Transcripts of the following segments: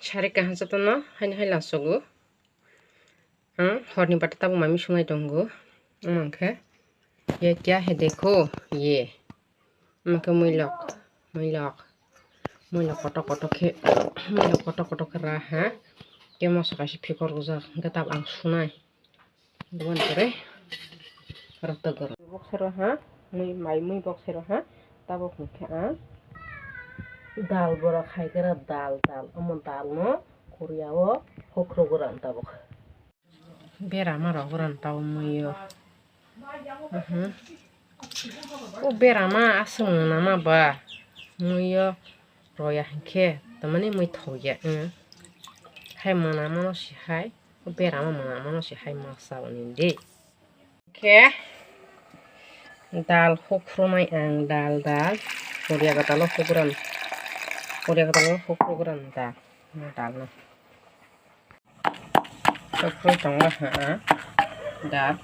Sari kahan satono hain hai lasogo. Horni bata tabu mami sungai donggo. Mangke. ये क्या है देखो ये मके मैलक कटो करा है के मसकासी फिकर गुजा के ताब आं सुनाय दुन करे रक्त गर बक्सरो हा मै बक्सरो हा ताबो खुखे आ दाल बरा खाइगरा दाल अमन दाल न कोरियाओ होख्रो गरान ताबो बेरा मारा गरान ताबो मैयो बेरामा आसों नामा बा मैयो रया हंखे तमाने मै थौया हाय मना मनसि हाय बेरामा मना मनसि हाय मासा बनिंदे के दाल होख्रोनाय आं दाल कोरिया गताल होख्रोगरान दाल ना होख्रो तंगा हा दाल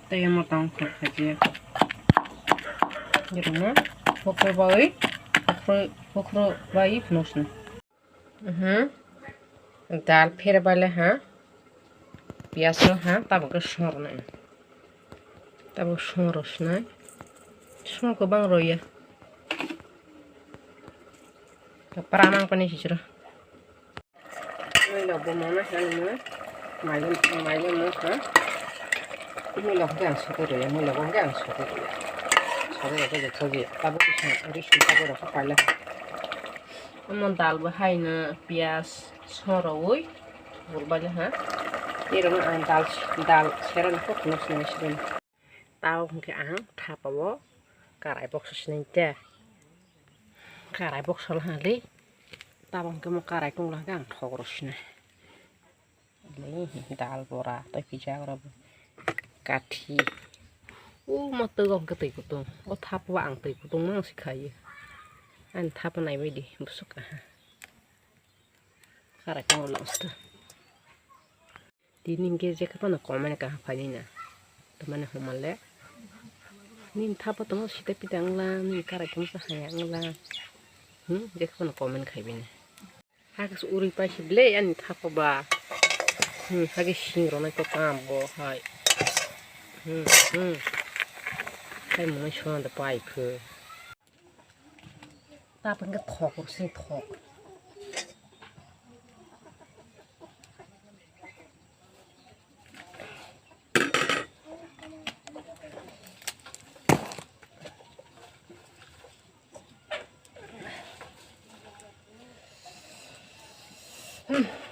tây mà tao phải phải chia như thế hokro bayi fnosne दाल फेर बाले हाँ प्याज हाँ तब के सोरना तब सोरसना सोर को बांग रोया परामांग पनी सिचरा मैं लोग बोलना है मैं मालूम हाँ मैं लोग क्या सोते रहे मैं लोग क्या सोते रहे सोते रहे तो सोते तब कुछ रिश्ते तब रखा पहले हम दाल बहाई न प्याज सोरोई बोलबाले हाँ ये रंग दाल सेरन को खुनस नहीं सिर्फ ताऊ के आं थापावो काराई बक्स नहीं टे काराई बक्स ला ले ताऊ के मो काराई टुंगला के आं थगरस ने ले दाल बरा तो पिज्जा करा काठी मत गम के तै कुतुं ओ थापवा आं तै कुतुं मा सिखायो आं थापनाय बायदि बुसुका काराई टुंगला उस्त दिनिंगे जेके पन कमेन्ट का फाइना तो माने हमले निन थापा तो सिते पितांगला नि काराई टुंगसा हायांगला जेके पन कमेन्ट खाइबिने हागस उरि पासिबले आनि थापबा हागे सिंग्रनाय तो तामबो हाय हाय मय सोंद पाइखो तापन के थकरसिं थक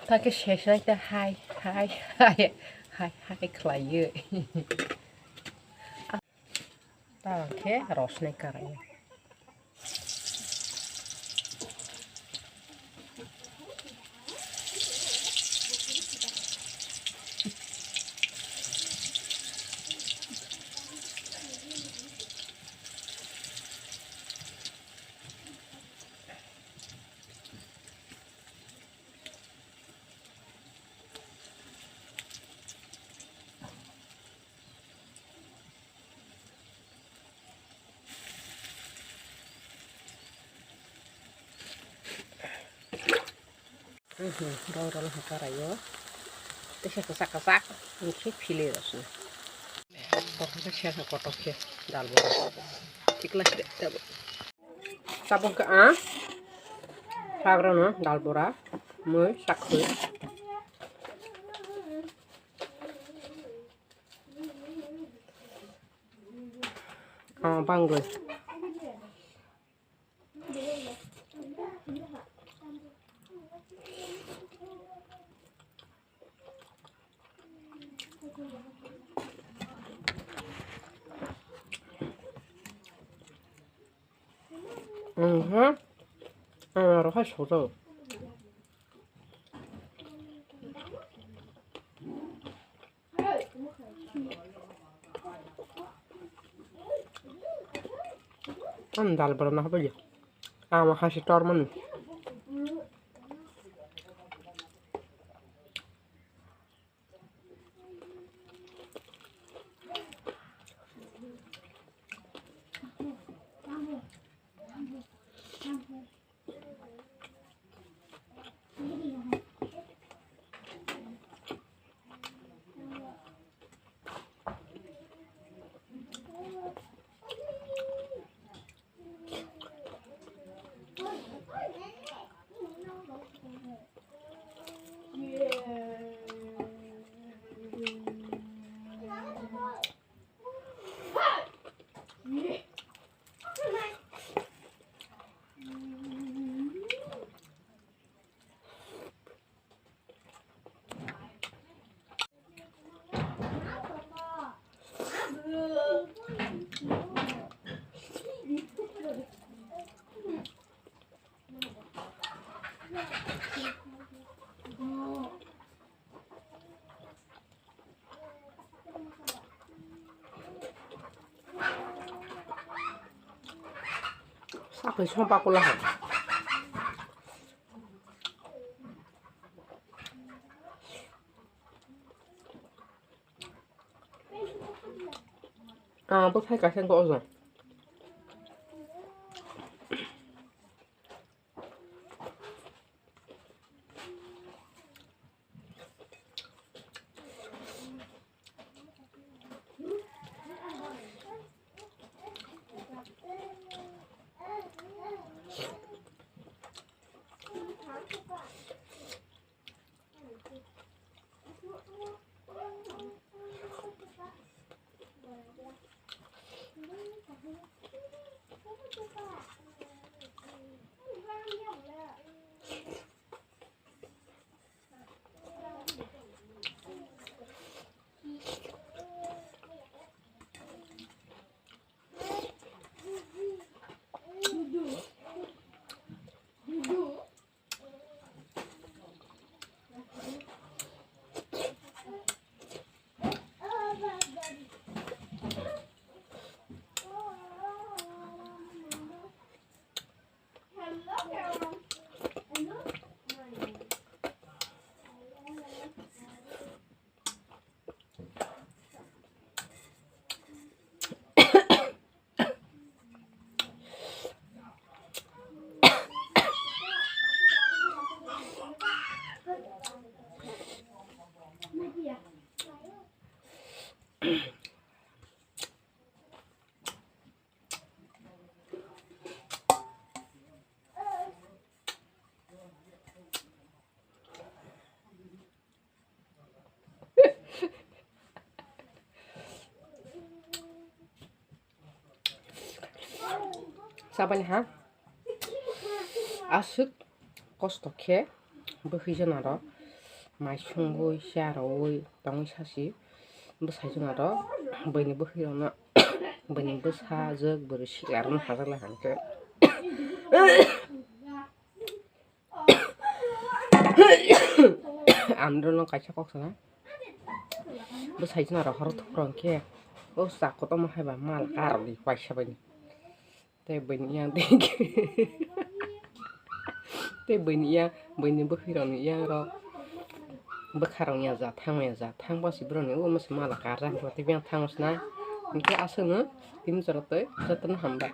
ताके शेष नायता हाय खालायो ताके रसनाय कारायो Rau hakarayo tese kesak ini pilih rasanya pokoknya saya kotok ya dal bora tiklas deh sabun ke sagrono dal bora muy sakwe banggo roja soto dal pernah apa ya makasih tormen 싹을 처음 바꾸려 해. 아, bớt thấy cả sen gỗ rồi. Saban ha? Asuk kostoke bohijona ro mai sungui sharoi tong sasi bosajona ro bani bohirona bani bosa jog boro sigaron hajala hanke androno kaisa koksana bosajona ro horo thukronke o sakko ma haiba mal karli paisa bani te bani yang te bani bohirona yang ro bekarang ya za thang basi broni o mas mala karang roti biang thang usna nke asunu tim jorote jatan hamba